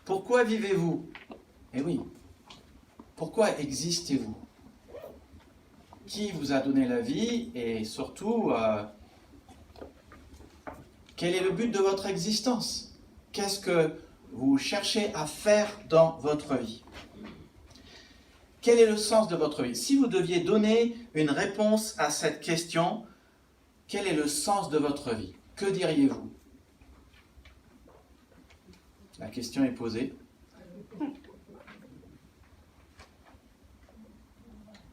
Pourquoi vivez-vous? Eh oui, pourquoi existez-vous? Qui vous a donné la vie et surtout, quel est le but de votre existence? Qu'est-ce que vous cherchez à faire dans votre vie? Quel est le sens de votre vie? Si vous deviez donner une réponse à cette question, quel est le sens de votre vie? Que diriez-vous? La question est posée.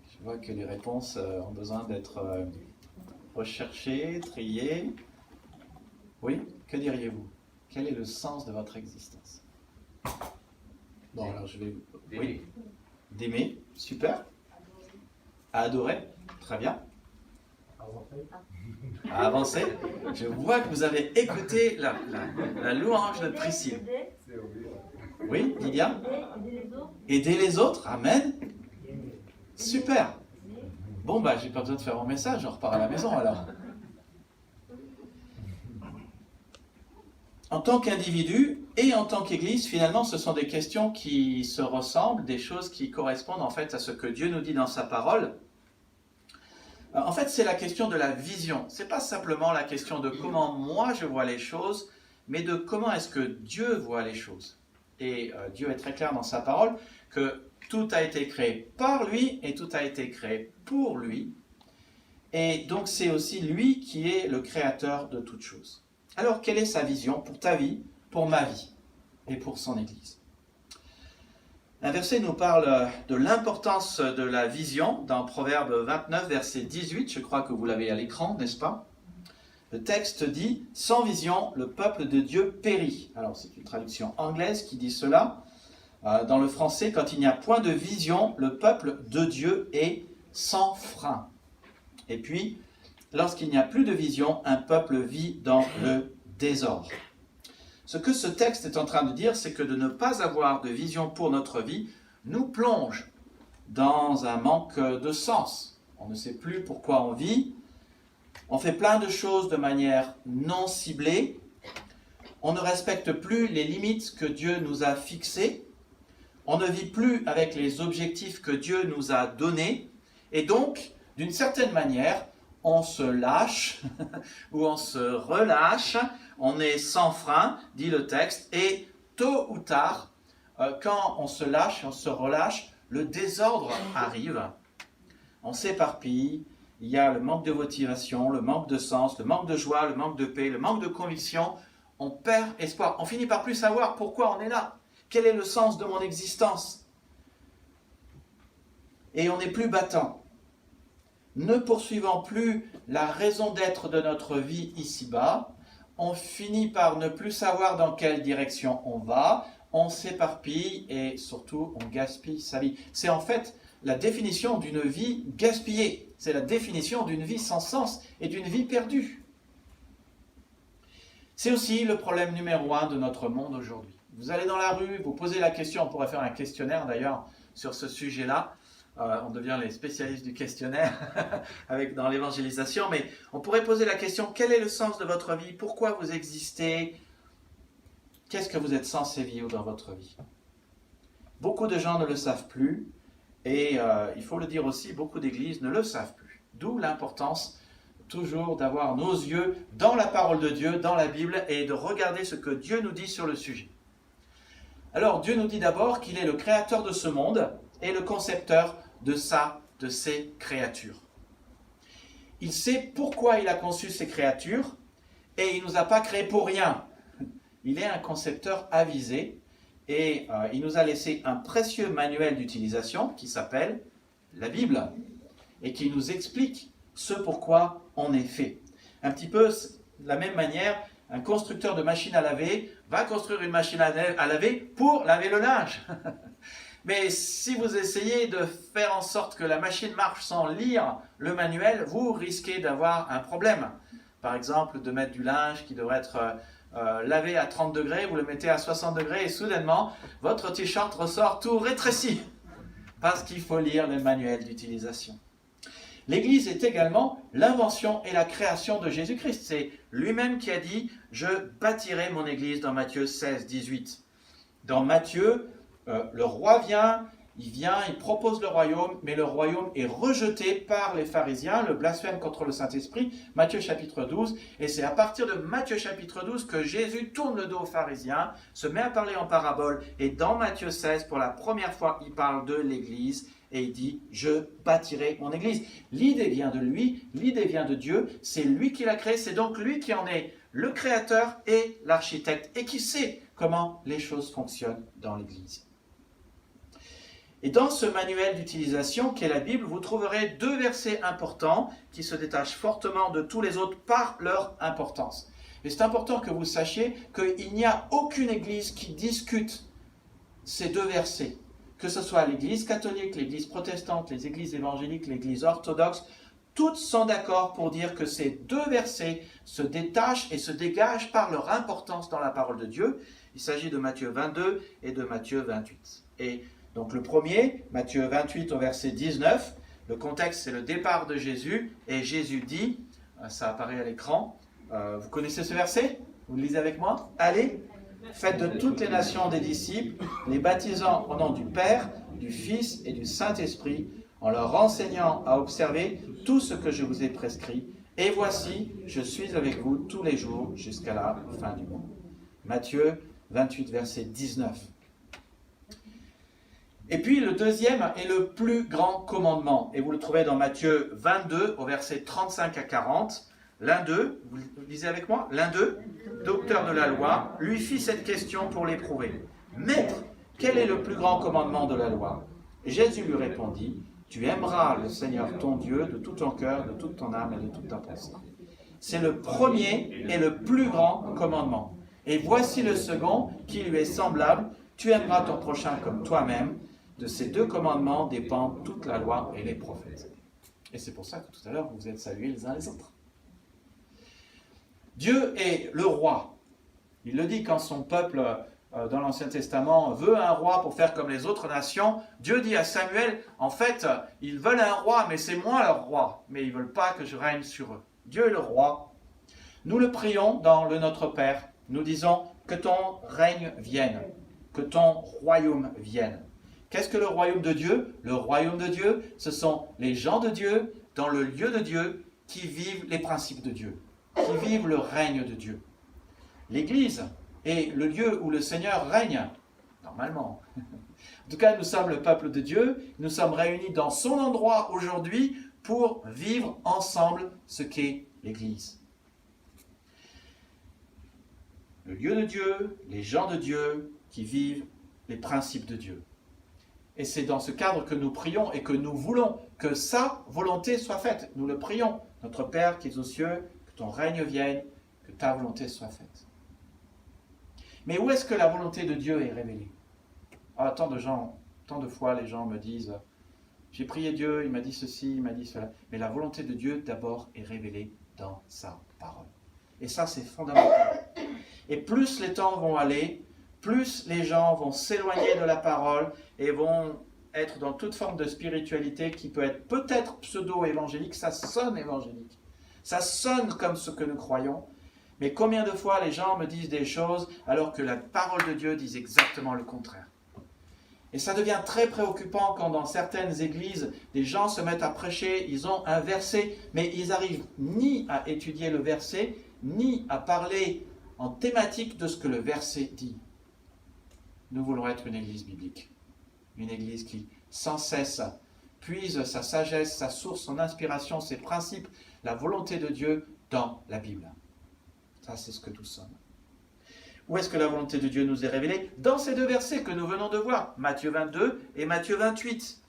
Je vois que les réponses ont besoin d'être recherchées, triées. Oui, que diriez-vous? Quel est le sens de votre existence? Bon, alors je vais... Oui. D'aimer, super. À adorer, très bien. À avancer. Je vois que vous avez écouté la louange de Priscille. Oui, Lydia? Aider les autres, amen. Super. Bon, bah, j'ai pas besoin de faire mon message, on repart à la maison alors. En tant qu'individu et en tant qu'Église, finalement, ce sont des questions qui se ressemblent, des choses qui correspondent en fait à ce que Dieu nous dit dans sa parole. En fait, c'est la question de la vision. Ce n'est pas simplement la question de comment moi je vois les choses, mais de comment est-ce que Dieu voit les choses. Et Dieu est très clair dans sa parole que tout a été créé par lui et tout a été créé pour lui. Et donc c'est aussi lui qui est le créateur de toutes choses. Alors quelle est sa vision pour ta vie, pour ma vie et pour son Église? Un verset nous parle de l'importance de la vision dans Proverbe 29, verset 18. Je crois que vous l'avez à l'écran, n'est-ce pas? Le texte dit « Sans vision, le peuple de Dieu périt ». Alors c'est une traduction anglaise qui dit cela. Dans le français, quand il n'y a point de vision, le peuple de Dieu est sans frein. Et puis, lorsqu'il n'y a plus de vision, un peuple vit dans le désordre. Ce que ce texte est en train de dire, c'est que de ne pas avoir de vision pour notre vie nous plonge dans un manque de sens. On ne sait plus pourquoi on vit. On fait plein de choses de manière non ciblée. On ne respecte plus les limites que Dieu nous a fixées. On ne vit plus avec les objectifs que Dieu nous a donnés. Et donc, d'une certaine manière, on se lâche ou on se relâche, on est sans frein, dit le texte, et tôt ou tard, quand on se lâche, on se relâche, le désordre arrive, on s'éparpille, il y a le manque de motivation, le manque de sens, le manque de joie, le manque de paix, le manque de conviction, on perd espoir, on finit par plus savoir pourquoi on est là, quel est le sens de mon existence, et on n'est plus battant. Ne poursuivant plus la raison d'être de notre vie ici-bas, on finit par ne plus savoir dans quelle direction on va, on s'éparpille et surtout on gaspille sa vie. C'est en fait la définition d'une vie gaspillée, c'est la définition d'une vie sans sens et d'une vie perdue. C'est aussi le problème numéro 1 de notre monde aujourd'hui. Vous allez dans la rue, vous posez la question, on pourrait faire un questionnaire d'ailleurs sur ce sujet-là. On devient les spécialistes du questionnaire dans l'évangélisation, mais on pourrait poser la question, quel est le sens de votre vie? Pourquoi vous existez? Qu'est-ce que vous êtes censé vivre dans votre vie? Beaucoup de gens ne le savent plus, et il faut le dire aussi, beaucoup d'églises ne le savent plus. D'où l'importance toujours d'avoir nos yeux dans la parole de Dieu, dans la Bible, et de regarder ce que Dieu nous dit sur le sujet. Alors, Dieu nous dit d'abord qu'il est le créateur de ce monde, et le concepteur de ses créatures. Il sait pourquoi il a conçu ces créatures et il ne nous a pas créés pour rien. Il est un concepteur avisé et il nous a laissé un précieux manuel d'utilisation qui s'appelle la Bible et qui nous explique ce pourquoi on est fait. Un petit peu de la même manière, un constructeur de machine à laver va construire une machine à laver pour laver le linge. Mais si vous essayez de faire en sorte que la machine marche sans lire le manuel, vous risquez d'avoir un problème. Par exemple, de mettre du linge qui devrait être lavé à 30 degrés, vous le mettez à 60 degrés et soudainement, votre t-shirt ressort tout rétréci. Parce qu'il faut lire le manuel d'utilisation. L'Église est également l'invention et la création de Jésus-Christ. C'est lui-même qui a dit « Je bâtirai mon Église » dans Matthieu 16, 18. Dans Matthieu, le roi vient, il propose le royaume, mais le royaume est rejeté par les pharisiens, le blasphème contre le Saint-Esprit, Matthieu chapitre 12, et c'est à partir de Matthieu chapitre 12 que Jésus tourne le dos aux pharisiens, se met à parler en parabole, et dans Matthieu 16, pour la première fois, il parle de l'Église, et il dit, je bâtirai mon Église. L'idée vient de lui, l'idée vient de Dieu, c'est lui qui l'a créée, c'est donc lui qui en est le créateur et l'architecte, et qui sait comment les choses fonctionnent dans l'Église. Et dans ce manuel d'utilisation qu'est la Bible, vous trouverez deux versets importants qui se détachent fortement de tous les autres par leur importance. Et c'est important que vous sachiez qu'il n'y a aucune église qui discute ces deux versets. Que ce soit l'église catholique, l'église protestante, les églises évangéliques, l'église orthodoxe, toutes sont d'accord pour dire que ces deux versets se détachent et se dégagent par leur importance dans la parole de Dieu. Il s'agit de Matthieu 22 et de Matthieu 28. Et donc le premier, Matthieu 28 au verset 19, le contexte c'est le départ de Jésus, et Jésus dit, ça apparaît à l'écran, vous connaissez ce verset? Vous le lisez avec moi? Allez, faites de toutes les nations des disciples, les baptisant au nom du Père, du Fils et du Saint-Esprit, en leur enseignant à observer tout ce que je vous ai prescrit, et voici, je suis avec vous tous les jours jusqu'à la fin du monde. Matthieu 28 verset 19. Et puis le deuxième est le plus grand commandement. Et vous le trouvez dans Matthieu 22 au verset 35 à 40. L'un d'eux, vous lisez avec moi, l'un d'eux, docteur de la loi, lui fit cette question pour l'éprouver. Maître, quel est le plus grand commandement de la loi? Et Jésus lui répondit, tu aimeras le Seigneur ton Dieu de tout ton cœur, de toute ton âme et de toute ta pensée. C'est le premier et le plus grand commandement. Et voici le second qui lui est semblable, tu aimeras ton prochain comme toi-même. De ces deux commandements dépendent toute la loi et les prophètes. Et c'est pour ça que tout à l'heure, vous vous êtes salués les uns les autres. Dieu est le roi. Il le dit quand son peuple, dans l'Ancien Testament, veut un roi pour faire comme les autres nations. Dieu dit à Samuel, en fait, ils veulent un roi, mais c'est moi leur roi. Mais ils ne veulent pas que je règne sur eux. Dieu est le roi. Nous le prions dans le Notre Père. Nous disons que ton règne vienne, que ton royaume vienne. Qu'est-ce que le royaume de Dieu? Le royaume de Dieu, ce sont les gens de Dieu, dans le lieu de Dieu, qui vivent les principes de Dieu, qui vivent le règne de Dieu. L'Église est le lieu où le Seigneur règne, normalement. En tout cas, nous sommes le peuple de Dieu, nous sommes réunis dans son endroit aujourd'hui pour vivre ensemble ce qu'est l'Église. Le lieu de Dieu, les gens de Dieu qui vivent les principes de Dieu. Et c'est dans ce cadre que nous prions et que nous voulons que sa volonté soit faite. Nous le prions. Notre Père qui es aux cieux, que ton règne vienne, que ta volonté soit faite. Mais où est-ce que la volonté de Dieu est révélée? Tant de fois les gens me disent, j'ai prié Dieu, il m'a dit ceci, il m'a dit cela. Mais la volonté de Dieu d'abord est révélée dans sa parole. Et ça c'est fondamental. Et plus les temps vont aller, plus les gens vont s'éloigner de la parole et vont être dans toute forme de spiritualité qui peut être peut-être pseudo-évangélique, ça sonne évangélique. Ça sonne comme ce que nous croyons. Mais combien de fois les gens me disent des choses alors que la parole de Dieu dit exactement le contraire. Et ça devient très préoccupant quand dans certaines églises, des gens se mettent à prêcher, ils ont un verset, mais ils n'arrivent ni à étudier le verset, ni à parler en thématique de ce que le verset dit. Nous voulons être une église biblique. Une église qui, sans cesse, puise sa sagesse, sa source, son inspiration, ses principes, la volonté de Dieu dans la Bible. Ça, c'est ce que nous sommes. Où est-ce que la volonté de Dieu nous est révélée? Dans ces deux versets que nous venons de voir, Matthieu 22 et Matthieu 28.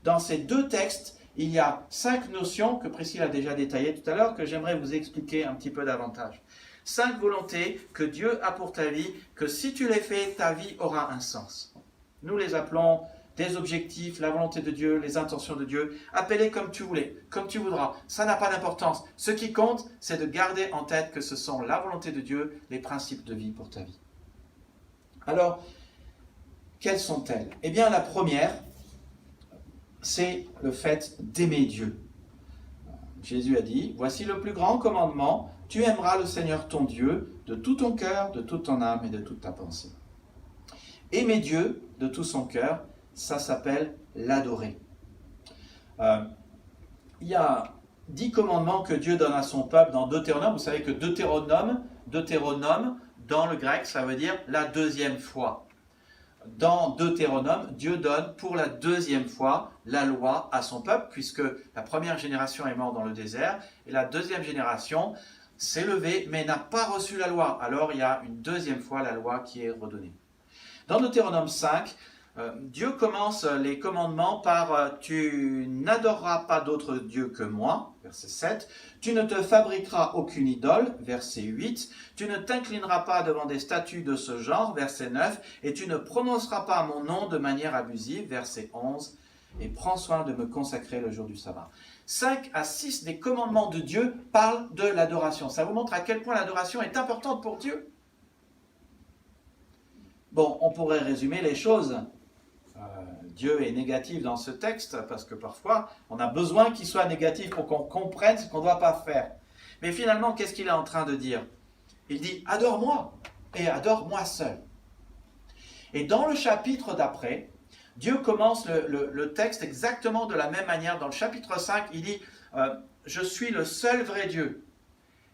Dans ces deux textes, il y a 5 notions que Priscille a déjà détaillées tout à l'heure, que j'aimerais vous expliquer un petit peu davantage. 5 volontés que Dieu a pour ta vie, que si tu les fais, ta vie aura un sens. Nous les appelons des objectifs, la volonté de Dieu, les intentions de Dieu. Appelez comme tu voulais, comme tu voudras. Ça n'a pas d'importance. Ce qui compte, c'est de garder en tête que ce sont la volonté de Dieu, les principes de vie pour ta vie. Alors, quelles sont-elles? Eh bien, la première, c'est le fait d'aimer Dieu. Jésus a dit, voici le plus grand commandement, tu aimeras le Seigneur ton Dieu de tout ton cœur, de toute ton âme et de toute ta pensée. Aimer Dieu de tout son cœur, ça s'appelle l'adorer. Il y a 10 commandements que Dieu donne à son peuple dans Deutéronome. Vous savez que Deutéronome, dans le grec, ça veut dire la deuxième fois. Dans Deutéronome, Dieu donne pour la deuxième fois la loi à son peuple, puisque la première génération est morte dans le désert, et la deuxième génération s'est levée, mais n'a pas reçu la loi. Alors il y a une deuxième fois la loi qui est redonnée. Dans Deutéronome 5, Dieu commence les commandements par « Tu n'adoreras pas d'autre Dieu que moi », verset 7. « Tu ne te fabriqueras aucune idole », verset 8. « Tu ne t'inclineras pas devant des statues de ce genre », verset 9. « Et tu ne prononceras pas mon nom de manière abusive », verset 11. « Et prends soin de me consacrer le jour du sabbat ». 5 à 6 des commandements de Dieu parlent de l'adoration. Ça vous montre à quel point l'adoration est importante pour Dieu. Bon, on pourrait résumer les choses. Dieu est négatif dans ce texte parce que parfois on a besoin qu'il soit négatif pour qu'on comprenne ce qu'on ne doit pas faire. Mais finalement, qu'est-ce qu'il est en train de dire? Il dit « Adore-moi et adore-moi seul ». Et dans le chapitre d'après, Dieu commence le texte exactement de la même manière. Dans le chapitre 5, il dit « Je suis le seul vrai Dieu ».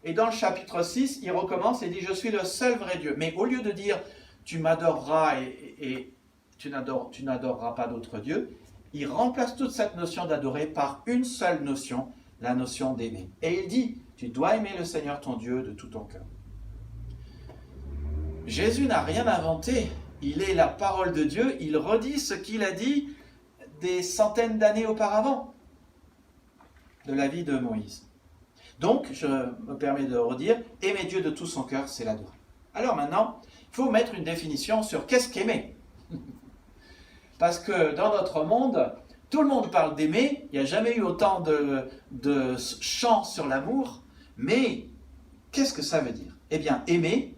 Et dans le chapitre 6, il recommence et dit « Je suis le seul vrai Dieu ». Mais au lieu de dire « Tu m'adoreras et tu n'adoreras pas d'autre Dieu », il remplace toute cette notion d'adorer par une seule notion, la notion d'aimer. Et il dit, tu dois aimer le Seigneur ton Dieu de tout ton cœur. Jésus n'a rien inventé, il est la parole de Dieu, il redit ce qu'il a dit des centaines d'années auparavant, de la vie de Moïse. Donc, je me permets de redire, aimer Dieu de tout son cœur, c'est l'adorer. Alors maintenant, il faut mettre une définition sur qu'est-ce qu'aimer. Parce que dans notre monde, tout le monde parle d'aimer, il n'y a jamais eu autant de chants sur l'amour, mais qu'est-ce que ça veut dire? Eh bien, aimer,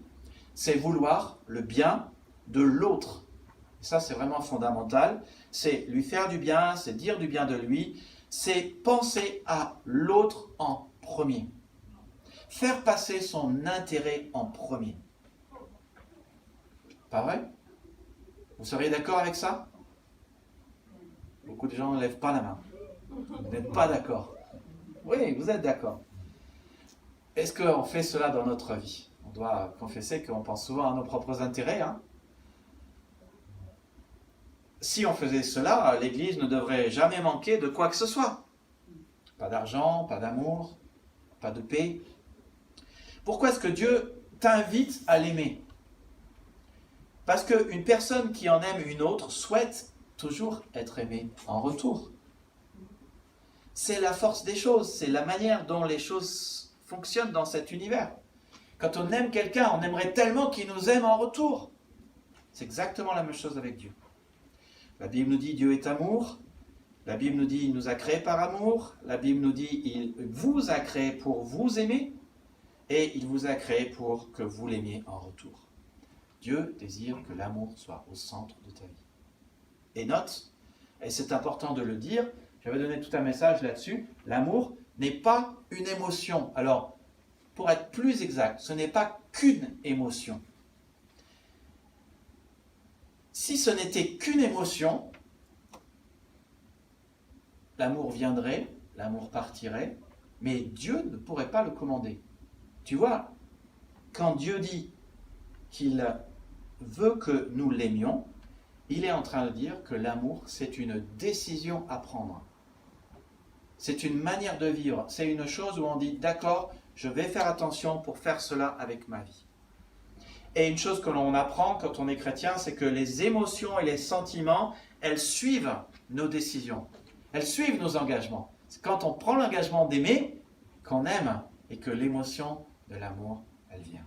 c'est vouloir le bien de l'autre. Ça, c'est vraiment fondamental. C'est lui faire du bien, c'est dire du bien de lui, c'est penser à l'autre en premier. Faire passer son intérêt en premier. Pas vrai? Vous seriez d'accord avec ça? Beaucoup de gens ne lèvent pas la main. Vous n'êtes pas d'accord. Oui, vous êtes d'accord. Est-ce qu'on fait cela dans notre vie? On doit confesser qu'on pense souvent à nos propres intérêts. Si on faisait cela, l'Église ne devrait jamais manquer de quoi que ce soit. Pas d'argent, pas d'amour, pas de paix. Pourquoi est-ce que Dieu t'invite à l'aimer? Parce qu'une personne qui en aime une autre souhaite toujours être aimée en retour. C'est la force des choses, c'est la manière dont les choses fonctionnent dans cet univers. Quand on aime quelqu'un, on aimerait tellement qu'il nous aime en retour. C'est exactement la même chose avec Dieu. La Bible nous dit Dieu est amour. La Bible nous dit il nous a créés par amour. La Bible nous dit il vous a créé pour vous aimer. Et il vous a créé pour que vous l'aimiez en retour. Dieu désire que l'amour soit au centre de ta vie. Et note, et c'est important de le dire, j'avais donné tout un message là-dessus, l'amour n'est pas une émotion. Alors, pour être plus exact, ce n'est pas qu'une émotion. Si ce n'était qu'une émotion, l'amour viendrait, l'amour partirait, mais Dieu ne pourrait pas le commander. Tu vois, quand Dieu dit qu'il veut que nous l'aimions, il est en train de dire que l'amour, c'est une décision à prendre. C'est une manière de vivre. C'est une chose où on dit, d'accord, je vais faire attention pour faire cela avec ma vie. Et une chose que l'on apprend quand on est chrétien, c'est que les émotions et les sentiments, elles suivent nos décisions. Elles suivent nos engagements. C'est quand on prend l'engagement d'aimer, qu'on aime, et que l'émotion de l'amour, elle vient.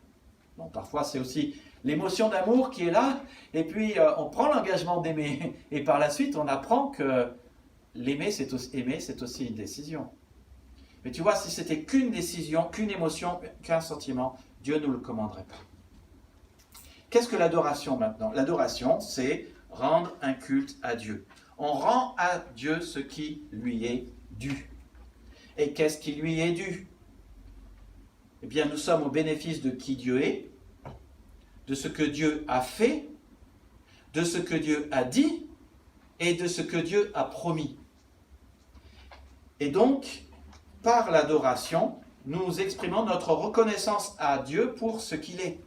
Bon, parfois, c'est aussi l'émotion d'amour qui est là, et puis on prend l'engagement d'aimer, et par la suite, on apprend que aimer, c'est aussi une décision. Mais tu vois, si c'était qu'une décision, qu'une émotion, qu'un sentiment, Dieu ne nous le commanderait pas. Qu'est-ce que l'adoration maintenant? L'adoration, c'est rendre un culte à Dieu. On rend à Dieu ce qui lui est dû. Et qu'est-ce qui lui est dû? Eh bien, nous sommes au bénéfice de qui Dieu est, de ce que Dieu a fait, de ce que Dieu a dit et de ce que Dieu a promis. Et donc, par l'adoration, nous exprimons notre reconnaissance à Dieu pour ce qu'il est,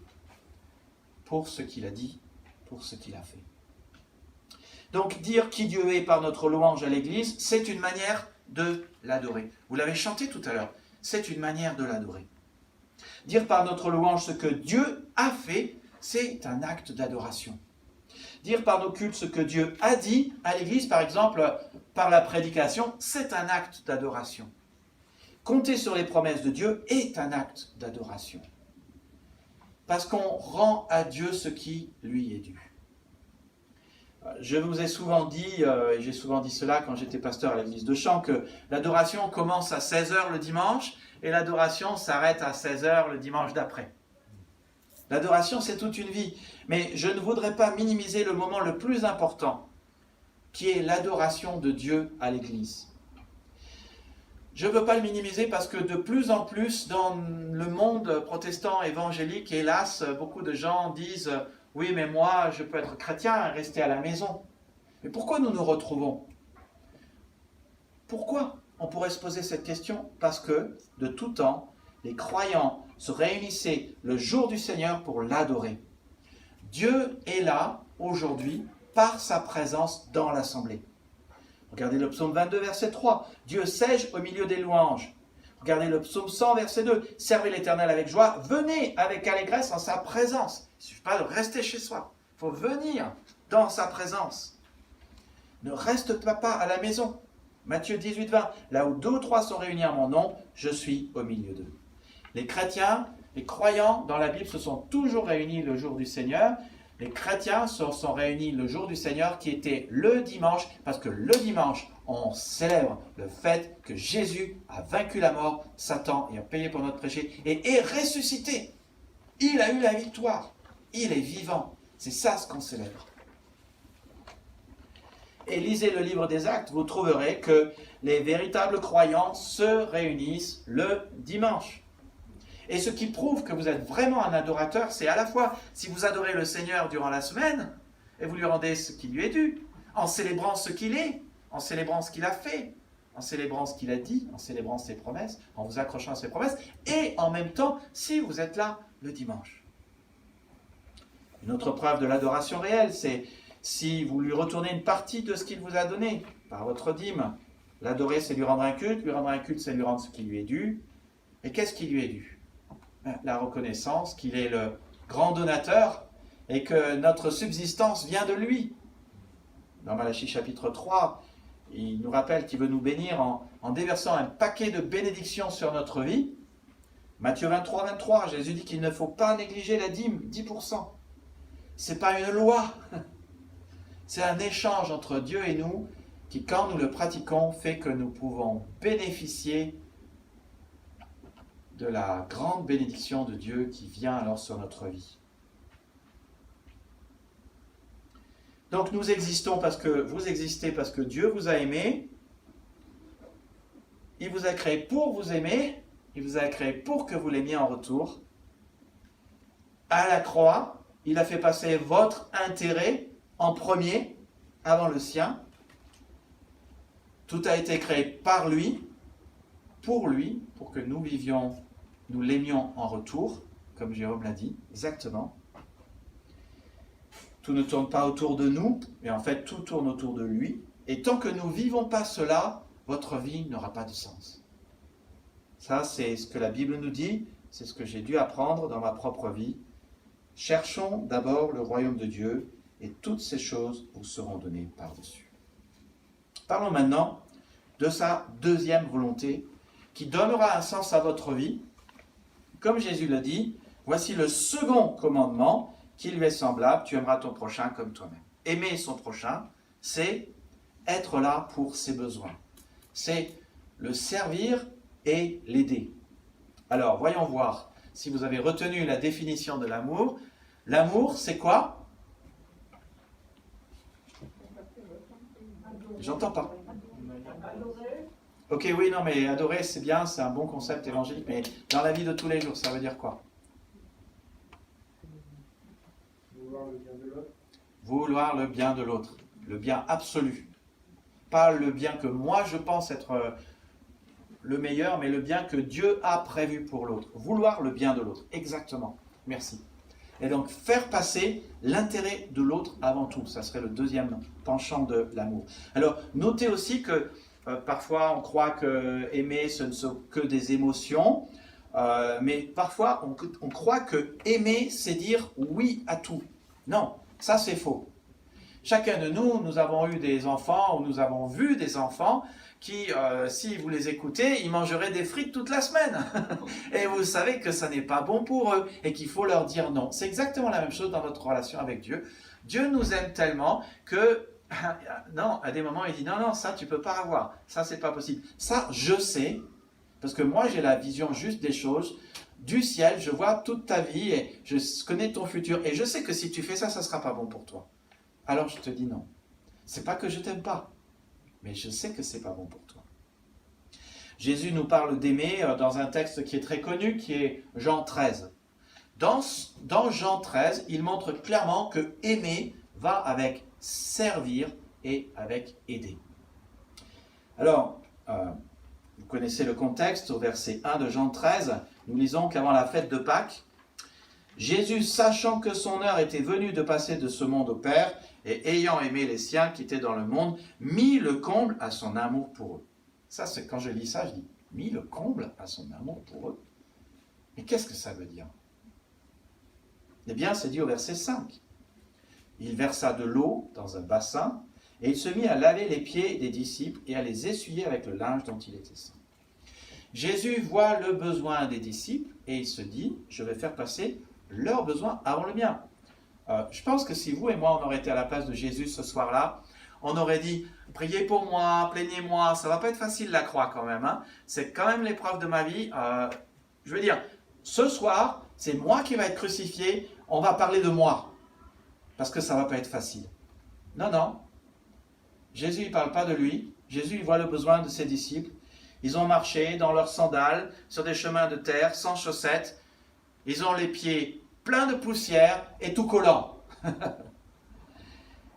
pour ce qu'il a dit, pour ce qu'il a fait. Donc, dire qui Dieu est par notre louange à l'Église, c'est une manière de l'adorer. Vous l'avez chanté tout à l'heure, c'est une manière de l'adorer. Dire par notre louange ce que Dieu a fait, c'est un acte d'adoration. Dire par nos cultes ce que Dieu a dit à l'Église, par exemple, par la prédication, c'est un acte d'adoration. Compter sur les promesses de Dieu est un acte d'adoration. Parce qu'on rend à Dieu ce qui lui est dû. Je vous ai souvent dit, et j'ai souvent dit cela quand j'étais pasteur à l'église de Champs, que l'adoration commence à 16h le dimanche et l'adoration s'arrête à 16h le dimanche d'après. L'adoration, c'est toute une vie. Mais je ne voudrais pas minimiser le moment le plus important, qui est l'adoration de Dieu à l'église. Je ne veux pas le minimiser parce que de plus en plus, dans le monde protestant évangélique, hélas, beaucoup de gens disent « Oui, mais moi, je peux être chrétien et rester à la maison. » Mais pourquoi nous nous retrouvons? Pourquoi? On pourrait se poser cette question. Parce que, de tout temps, les croyants se réunissaient le jour du Seigneur pour l'adorer. Dieu est là, aujourd'hui, par sa présence dans l'assemblée. Regardez le psaume 22, verset 3. Dieu siège au milieu des louanges. Regardez le psaume 100, verset 2. Servez l'Éternel avec joie. Venez avec allégresse en sa présence. Il ne suffit pas de rester chez soi. Il faut venir dans sa présence. Ne reste pas à la maison. Matthieu 18, 20. Là où 2 ou 3 sont réunis en mon nom, je suis au milieu d'eux. Les chrétiens, les croyants dans la Bible se sont toujours réunis le jour du Seigneur. Les chrétiens se sont réunis le jour du Seigneur qui était le dimanche, parce que le dimanche, on célèbre le fait que Jésus a vaincu la mort, Satan, et a payé pour notre péché, et est ressuscité. Il a eu la victoire. Il est vivant. C'est ça ce qu'on célèbre. Et lisez le livre des Actes, vous trouverez que les véritables croyants se réunissent le dimanche. Et ce qui prouve que vous êtes vraiment un adorateur, c'est à la fois si vous adorez le Seigneur durant la semaine, et vous lui rendez ce qui lui est dû, en célébrant ce qu'il est, en célébrant ce qu'il a fait, en célébrant ce qu'il a dit, en célébrant ses promesses, en vous accrochant à ses promesses, et en même temps, si vous êtes là le dimanche. Une autre preuve de l'adoration réelle, c'est si vous lui retournez une partie de ce qu'il vous a donné, par votre dîme. L'adorer, c'est lui rendre un culte, c'est lui rendre ce qui lui est dû. Et qu'est-ce qui lui est dû? La reconnaissance qu'il est le grand donateur et que notre subsistance vient de lui. Dans Malachie chapitre 3, il nous rappelle qu'il veut nous bénir en déversant un paquet de bénédictions sur notre vie. Matthieu 23, 23, Jésus dit qu'il ne faut pas négliger la dîme, 10%. Ce n'est pas une loi, c'est un échange entre Dieu et nous qui, quand nous le pratiquons, fait que nous pouvons bénéficier de la grande bénédiction de Dieu qui vient alors sur notre vie. Donc nous existons parce que vous existez, parce que Dieu vous a aimé. Il vous a créé pour vous aimer. Il vous a créé pour que vous l'aimiez en retour. À la croix, il a fait passer votre intérêt en premier, avant le sien. Tout a été créé par lui, pour que nous vivions, nous l'aimions en retour, comme Jérôme l'a dit, exactement. Tout ne tourne pas autour de nous, mais en fait tout tourne autour de lui. Et tant que nous ne vivons pas cela, votre vie n'aura pas de sens. Ça, c'est ce que la Bible nous dit, c'est ce que j'ai dû apprendre dans ma propre vie. Cherchons d'abord le royaume de Dieu, et toutes ces choses vous seront données par-dessus. Parlons maintenant de sa deuxième volonté, qui donnera un sens à votre vie. Comme Jésus l'a dit, voici le second commandement qui lui est semblable, tu aimeras ton prochain comme toi-même. Aimer son prochain, c'est être là pour ses besoins. C'est le servir et l'aider. Alors, voyons voir si vous avez retenu la définition de l'amour. L'amour, c'est quoi? J'entends pas. Ok, oui, non, mais adorer, c'est bien, c'est un bon concept évangélique, mais dans la vie de tous les jours, ça veut dire quoi? Vouloir le bien de l'autre. Vouloir le bien de l'autre, le bien absolu. Pas le bien que moi je pense être le meilleur, mais le bien que Dieu a prévu pour l'autre. Vouloir le bien de l'autre, exactement. Merci. Et donc faire passer l'intérêt de l'autre avant tout, ça serait le deuxième penchant de l'amour. Alors notez aussi que parfois on croit que aimer ce ne sont que des émotions, mais parfois on croit que aimer c'est dire oui à tout. Non, ça c'est faux. Chacun de nous, nous avons eu des enfants ou nous avons vu des enfants qui, si vous les écoutez, ils mangeraient des frites toute la semaine. Et vous savez que ça n'est pas bon pour eux et qu'il faut leur dire non. C'est exactement la même chose dans notre relation avec Dieu. Dieu nous aime tellement que, non, à des moments, il dit non, non, ça tu peux pas avoir. Ça, c'est pas possible. Ça, je sais, parce que moi, j'ai la vision juste des choses. Du ciel, je vois toute ta vie et je connais ton futur. Et je sais que si tu fais ça, ça sera pas bon pour toi. Alors je te dis non. C'est pas que je t'aime pas, mais je sais que c'est pas bon pour toi. Jésus nous parle d'aimer dans un texte qui est très connu, qui est Jean 13. Dans Jean 13, il montre clairement que aimer va avec servir et avec aider. Alors, vous connaissez le contexte, au verset 1 de Jean 13, nous lisons qu'avant la fête de Pâques, Jésus, sachant que son heure était venue de passer de ce monde au Père, et ayant aimé les siens qui étaient dans le monde, mit le comble à son amour pour eux. Ça, c'est quand je lis ça, je dis, mis le comble à son amour pour eux. Mais qu'est-ce que ça veut dire? Eh bien, c'est dit au verset 5. Il versa de l'eau dans un bassin, et il se mit à laver les pieds des disciples et à les essuyer avec le linge dont il était saint. Jésus voit le besoin des disciples, et il se dit, je vais faire passer leurs besoins avant le mien. Je pense que si vous et moi, on aurait été à la place de Jésus ce soir-là, on aurait dit, priez pour moi, plaignez-moi, ça va pas être facile la croix quand même. Hein. C'est quand même l'épreuve de ma vie. Je veux dire, ce soir, c'est moi qui va être crucifié, on va parler de moi, parce que ça va pas être facile. Non, non. Jésus, il parle pas de lui. Jésus, il voit le besoin de ses disciples. Ils ont marché dans leurs sandales, sur des chemins de terre, sans chaussettes. Ils ont les pieds pleins de poussière et tout collant.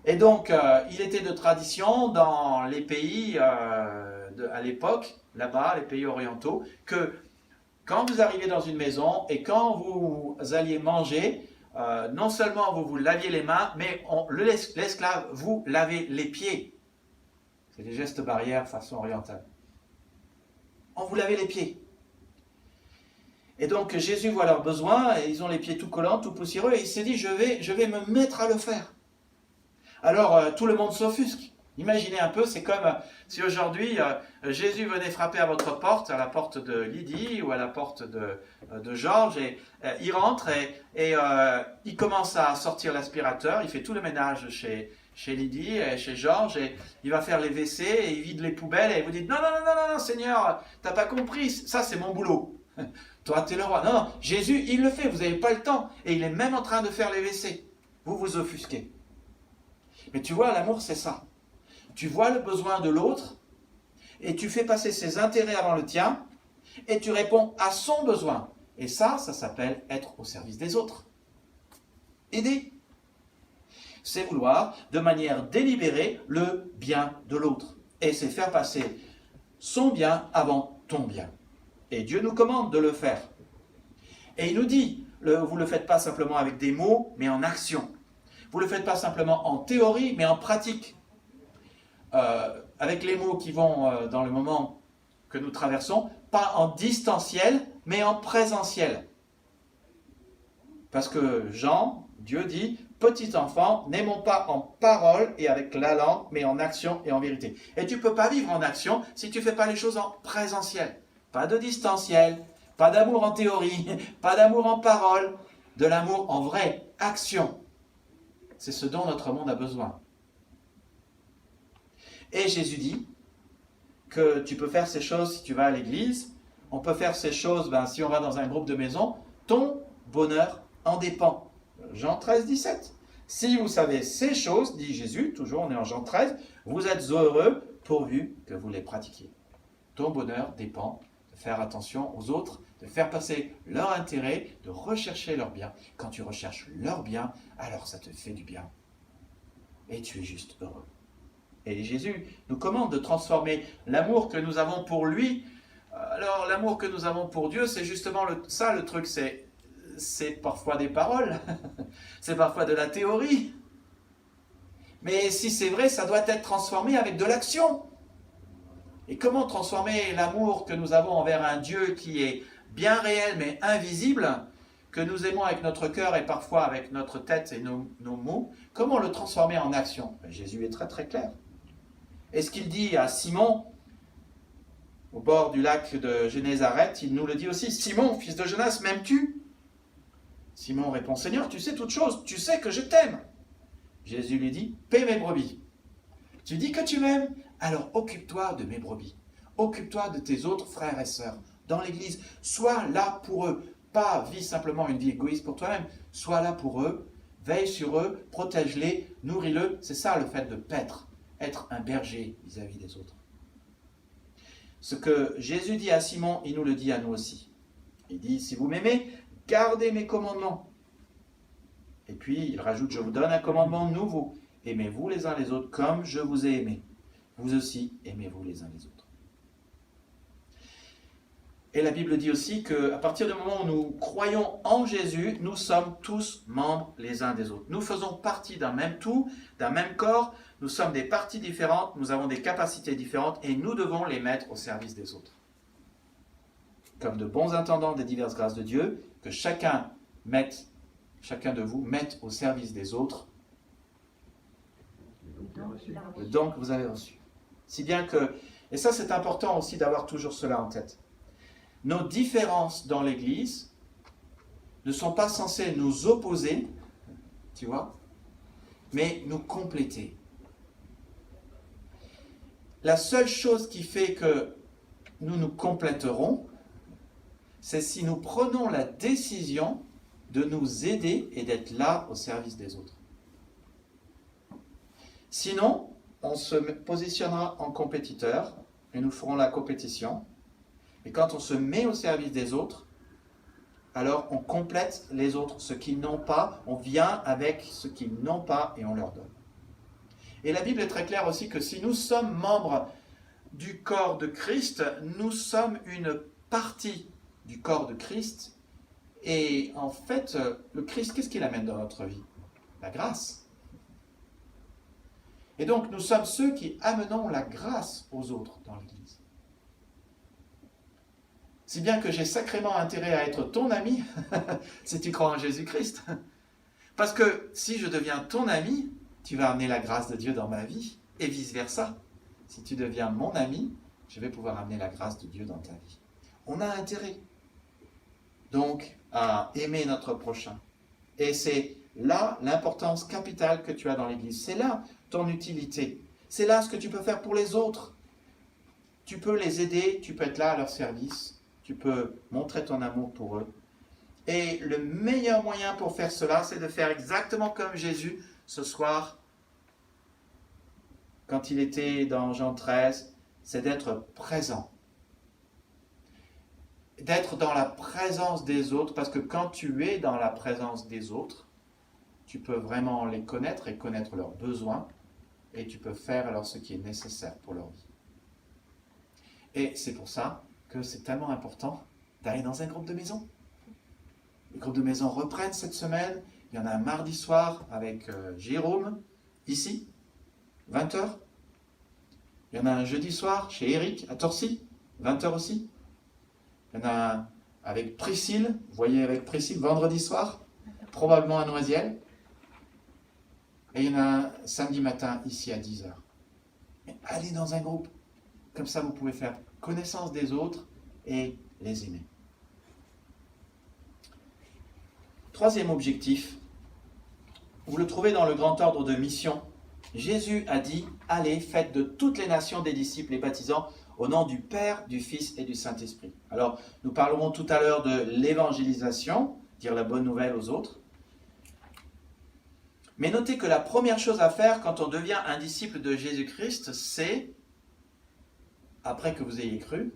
Et donc, il était de tradition dans les pays à l'époque, là-bas, les pays orientaux, que quand vous arriviez dans une maison et quand vous alliez manger, non seulement vous vous laviez les mains, mais l'esclave vous lavait les pieds. C'est des gestes barrières façon orientale. On vous lavait les pieds. Et donc Jésus voit leurs besoins, et ils ont les pieds tout collants, tout poussiéreux, et il s'est dit, je vais me mettre à le faire. Alors tout le monde s'offusque. Imaginez un peu, c'est comme si aujourd'hui Jésus venait frapper à votre porte, à la porte de Lydie ou à la porte de Georges, et il rentre et il commence à sortir l'aspirateur, il fait tout le ménage chez Lydie et chez Georges, et il va faire les WC, et il vide les poubelles, et vous dites, non, non, non, non, non, Seigneur, t'as pas compris, ça c'est mon boulot. Toi, t'es le roi. Non, non, Jésus, il le fait, vous n'avez pas le temps. Et il est même en train de faire les WC. Vous vous offusquez. Mais tu vois, l'amour, c'est ça. Tu vois le besoin de l'autre, et tu fais passer ses intérêts avant le tien, et tu réponds à son besoin. Et ça s'appelle être au service des autres. Aider. C'est vouloir, de manière délibérée, le bien de l'autre. Et c'est faire passer son bien avant ton bien. Et Dieu nous commande de le faire. Et il nous dit, vous ne le faites pas simplement avec des mots, mais en action. Vous ne le faites pas simplement en théorie, mais en pratique. Avec les mots qui vont dans le moment que nous traversons, pas en distanciel, mais en présentiel. Parce que Dieu dit, petit enfant, n'aimons pas en parole et avec la langue, mais en action et en vérité. Et tu ne peux pas vivre en action si tu ne fais pas les choses en présentiel. Pas de distanciel, pas d'amour en théorie, pas d'amour en parole, de l'amour en vraie action. C'est ce dont notre monde a besoin. Et Jésus dit que tu peux faire ces choses si tu vas à l'église, on peut faire ces choses si on va dans un groupe de maison, ton bonheur en dépend. Jean 13, 17. Si vous savez ces choses, dit Jésus, toujours on est en Jean 13, vous êtes heureux pourvu que vous les pratiquiez. Ton bonheur dépend de faire attention aux autres, de faire passer leur intérêt, de rechercher leur bien. Quand tu recherches leur bien, alors ça te fait du bien. et tu es juste heureux. Et Jésus nous commande de transformer l'amour que nous avons pour lui. Alors l'amour que nous avons pour Dieu, c'est justement ça le truc, c'est parfois des paroles, c'est parfois de la théorie. Mais si c'est vrai, ça doit être transformé avec de l'action. Et comment transformer l'amour que nous avons envers un Dieu qui est bien réel mais invisible, que nous aimons avec notre cœur et parfois avec notre tête et nos mots, comment le transformer en action? Jésus est très très clair. Et ce qu'il dit à Simon, au bord du lac de Génézareth, il nous le dit aussi, Simon, fils de Jonas, m'aimes-tu? Simon répond, Seigneur, tu sais toutes choses, tu sais que je t'aime. Jésus lui dit, paie mes brebis. Tu dis que tu m'aimes, alors occupe-toi de mes brebis. Occupe-toi de tes autres frères et sœurs dans l'église. Sois là pour eux. Pas vis simplement une vie égoïste pour toi-même. Sois là pour eux, veille sur eux, protège-les, nourris-le. C'est ça le fait de paître, être un berger vis-à-vis des autres. Ce que Jésus dit à Simon, il nous le dit à nous aussi. Il dit, si vous m'aimez, gardez mes commandements. Et puis il rajoute, je vous donne un commandement nouveau. Aimez-vous les uns les autres comme je vous ai aimé. Vous aussi, aimez-vous les uns les autres. Et la Bible dit aussi qu'à partir du moment où nous croyons en Jésus, nous sommes tous membres les uns des autres. Nous faisons partie d'un même tout, d'un même corps. Nous sommes des parties différentes, nous avons des capacités différentes et nous devons les mettre au service des autres. Comme de bons intendants des diverses grâces de Dieu, que chacun de vous mette au service des autres le don que vous avez reçu. Si bien que, et ça c'est important aussi d'avoir toujours cela en tête, nos différences dans l'Église ne sont pas censées nous opposer, tu vois, mais nous compléter. La seule chose qui fait que nous nous compléterons, c'est si nous prenons la décision de nous aider et d'être là au service des autres. Sinon, on se positionnera en compétiteur et nous ferons la compétition. Et quand on se met au service des autres, alors on complète les autres, ceux qui n'ont pas, on vient avec ceux qui n'ont pas et on leur donne. Et la Bible est très claire aussi que si nous sommes membres du corps de Christ, nous sommes une partie du corps de Christ. Et en fait, le Christ, qu'est-ce qu'il amène dans notre vie? La grâce. Et donc, nous sommes ceux qui amenons la grâce aux autres dans l'Église. Si bien que j'ai sacrément intérêt à être ton ami, si tu crois en Jésus-Christ. Parce que si je deviens ton ami, tu vas amener la grâce de Dieu dans ma vie, et vice-versa. Si tu deviens mon ami, je vais pouvoir amener la grâce de Dieu dans ta vie. On a intérêt, donc, à aimer notre prochain. Et c'est là l'importance capitale que tu as dans l'Église. C'est là ton utilité. C'est là ce que tu peux faire pour les autres. Tu peux les aider, tu peux être là à leur service. Tu peux montrer ton amour pour eux. Et le meilleur moyen pour faire cela, c'est de faire exactement comme Jésus ce soir, quand il était dans Jean 13, c'est d'être présent. D'être dans la présence des autres, parce que quand tu es dans la présence des autres, tu peux vraiment les connaître et connaître leurs besoins, et tu peux faire alors ce qui est nécessaire pour leur vie. Et c'est pour ça que c'est tellement important d'aller dans un groupe de maison. Les groupes de maison reprennent cette semaine. Il y en a un mardi soir avec Jérôme, ici, 20h. Il y en a un jeudi soir chez Eric, à Torcy, 20h aussi. Il y en a un avec Priscille, vous voyez avec Priscille, vendredi soir, probablement à Noisiel. Et il y en a un samedi matin, ici à 10h. Mais allez dans un groupe. Comme ça, vous pouvez faire connaissance des autres et les aimer. Troisième objectif, vous le trouvez dans le grand ordre de mission. Jésus a dit, allez, faites de toutes les nations des disciples, les baptisant au nom du Père, du Fils et du Saint-Esprit. Alors, nous parlerons tout à l'heure de l'évangélisation, dire la bonne nouvelle aux autres. Mais notez que la première chose à faire quand on devient un disciple de Jésus-Christ, c'est, après que vous ayez cru,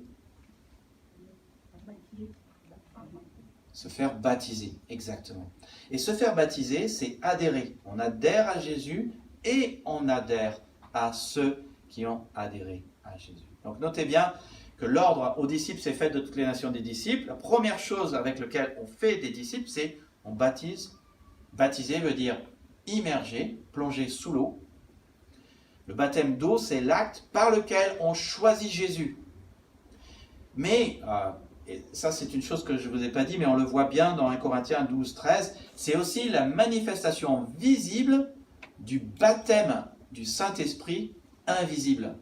se faire baptiser, exactement. Et se faire baptiser, c'est adhérer. On adhère à Jésus et on adhère à ceux qui ont adhéré à Jésus. Donc notez bien que l'ordre aux disciples s'est fait de toutes les nations des disciples. La première chose avec laquelle on fait des disciples, c'est on baptise. Baptiser veut dire immerger, plonger sous l'eau. Le baptême d'eau, c'est l'acte par lequel on choisit Jésus. Mais, et ça c'est une chose que je ne vous ai pas dit, mais on le voit bien dans 1 Corinthiens 12, 13, c'est aussi la manifestation visible du baptême du Saint-Esprit invisible.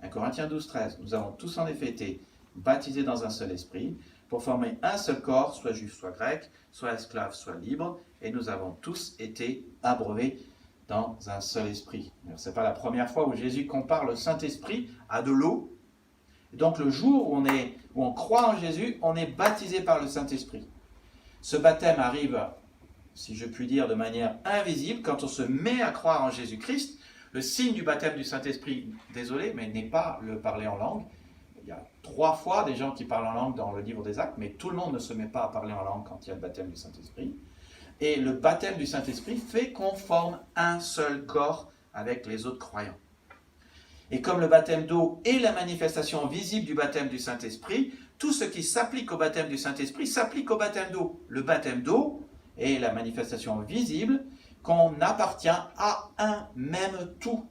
1 Corinthiens 12, 13, nous avons tous en effet été baptisés dans un seul esprit, pour former un seul corps, soit juif, soit grec, soit esclave, soit libre, et nous avons tous été abreuvés dans un seul esprit. Ce n'est pas la première fois où Jésus compare le Saint-Esprit à de l'eau. Donc le jour où on croit en Jésus, on est baptisé par le Saint-Esprit. Ce baptême arrive, si je puis dire, de manière invisible, quand on se met à croire en Jésus-Christ. Le signe du baptême du Saint-Esprit, désolé, mais n'est pas le parler en langue. Il y a 3 fois des gens qui parlent en langue dans le livre des Actes, mais tout le monde ne se met pas à parler en langue quand il y a le baptême du Saint-Esprit. Et le baptême du Saint-Esprit fait qu'on forme un seul corps avec les autres croyants. Et comme le baptême d'eau est la manifestation visible du baptême du Saint-Esprit, tout ce qui s'applique au baptême du Saint-Esprit s'applique au baptême d'eau. Le baptême d'eau est la manifestation visible qu'on appartient à un même tout,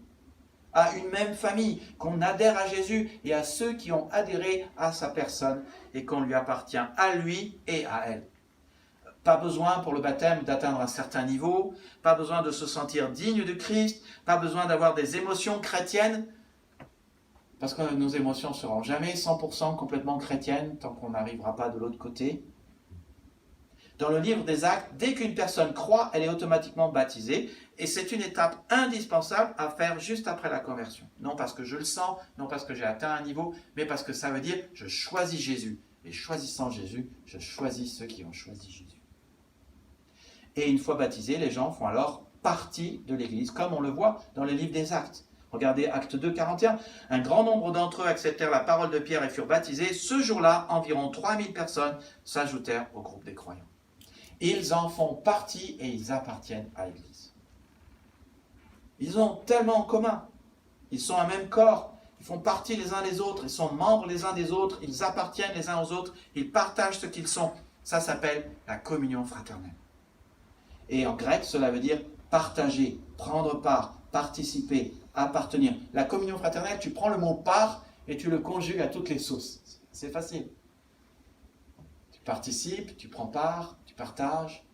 à une même famille, qu'on adhère à Jésus et à ceux qui ont adhéré à sa personne et qu'on lui appartient à lui et à elle. Pas besoin pour le baptême d'atteindre un certain niveau, pas besoin de se sentir digne de Christ, pas besoin d'avoir des émotions chrétiennes, parce que nos émotions ne seront jamais 100% complètement chrétiennes tant qu'on n'arrivera pas de l'autre côté. Dans le livre des Actes, dès qu'une personne croit, elle est automatiquement baptisée. Et c'est une étape indispensable à faire juste après la conversion. Non parce que je le sens, non parce que j'ai atteint un niveau, mais parce que ça veut dire je choisis Jésus. Et choisissant Jésus, je choisis ceux qui ont choisi Jésus. Et une fois baptisés, les gens font alors partie de l'Église, comme on le voit dans le livre des Actes. Regardez Acte 2, 41. Un grand nombre d'entre eux acceptèrent la parole de Pierre et furent baptisés. Ce jour-là, environ 3000 personnes s'ajoutèrent au groupe des croyants. Ils en font partie et ils appartiennent à l'Église. Ils ont tellement en commun. Ils sont un même corps. Ils font partie les uns des autres. Ils sont membres les uns des autres. Ils appartiennent les uns aux autres. Ils partagent ce qu'ils sont. Ça s'appelle la communion fraternelle. Et en grec, cela veut dire partager, prendre part, participer, appartenir. La communion fraternelle, tu prends le mot part et tu le conjugues à toutes les sauces. C'est facile. Tu participes, tu prends part, tu partages.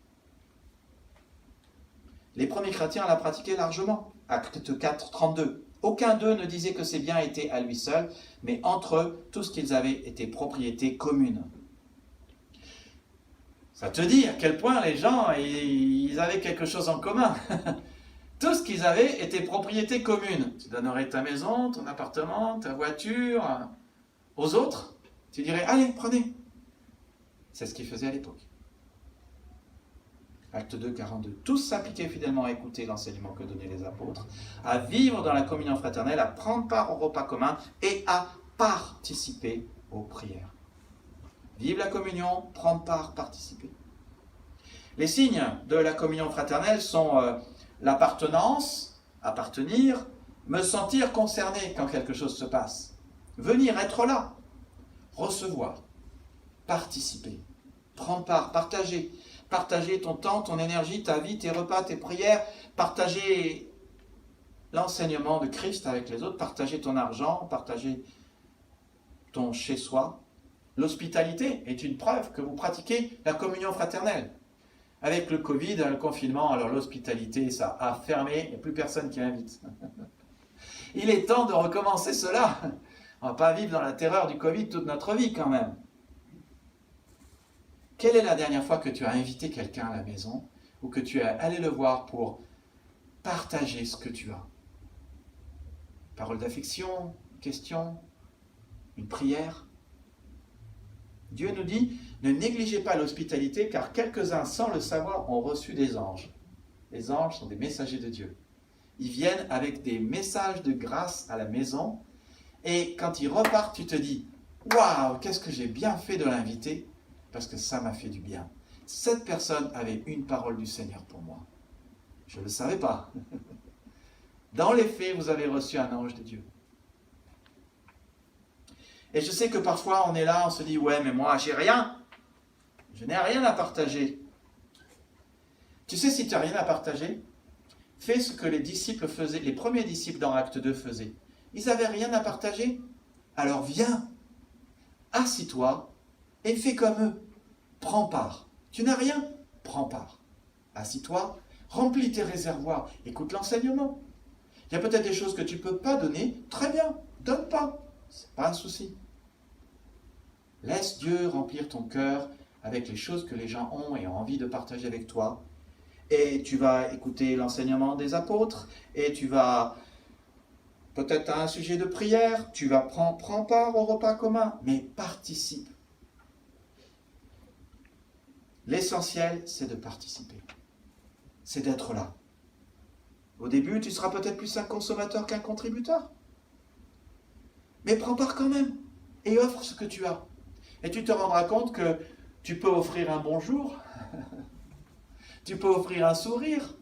Les premiers chrétiens la pratiquaient largement. Acte 4, 32. Aucun d'eux ne disait que ses biens étaient à lui seul, mais entre eux, tout ce qu'ils avaient était propriété commune. Ça te dit à quel point les gens, ils avaient quelque chose en commun. Tout ce qu'ils avaient était propriété commune. Tu donnerais ta maison, ton appartement, ta voiture aux autres. Tu dirais, allez, prenez. C'est ce qu'ils faisaient à l'époque. Acte 2, 42. Tous s'appliquaient fidèlement à écouter l'enseignement que donnaient les apôtres, à vivre dans la communion fraternelle, à prendre part au repas commun et à participer aux prières. Vivre la communion, prendre part, participer. Les signes de la communion fraternelle sont l'appartenance, appartenir, me sentir concerné quand quelque chose se passe, venir être là, recevoir, participer, prendre part, partager ton temps, ton énergie, ta vie, tes repas, tes prières, partager l'enseignement de Christ avec les autres, partager ton argent, partager ton chez-soi. L'hospitalité est une preuve que vous pratiquez la communion fraternelle. Avec le Covid, le confinement, alors l'hospitalité, ça a fermé, il n'y a plus personne qui invite. Il est temps de recommencer cela. On ne va pas vivre dans la terreur du Covid toute notre vie quand même. Quelle est la dernière fois que tu as invité quelqu'un à la maison ou que tu es allé le voir pour partager ce que tu as? Parole d'affection, une question, une prière. Dieu nous dit, ne négligez pas l'hospitalité, car quelques-uns, sans le savoir, ont reçu des anges. Les anges sont des messagers de Dieu. Ils viennent avec des messages de grâce à la maison, et quand ils repartent, tu te dis, waouh, qu'est-ce que j'ai bien fait de l'inviter, parce que ça m'a fait du bien. Cette personne avait une parole du Seigneur pour moi. Je ne le savais pas. Dans les faits, vous avez reçu un ange de Dieu. Et je sais que parfois on est là, on se dit, ouais, mais moi, j'ai rien. Je n'ai rien à partager. Tu sais, si tu n'as rien à partager, fais ce que les disciples faisaient, les premiers disciples dans Acte 2 faisaient. Ils n'avaient rien à partager. Alors viens, assis-toi et fais comme eux. Prends part. Tu n'as rien? Prends part. Assis-toi, remplis tes réservoirs, écoute l'enseignement. Il y a peut-être des choses que tu ne peux pas donner, très bien, donne pas. Ce n'est pas un souci. Laisse Dieu remplir ton cœur avec les choses que les gens ont et ont envie de partager avec toi. Et tu vas écouter l'enseignement des apôtres, et tu vas peut-être à un sujet de prière, tu vas prendre part au repas commun, mais participe. L'essentiel, c'est de participer. C'est d'être là. Au début, tu seras peut-être plus un consommateur qu'un contributeur. Mais prends part quand même et offre ce que tu as. Et tu te rendras compte que tu peux offrir un bonjour, tu peux offrir un sourire,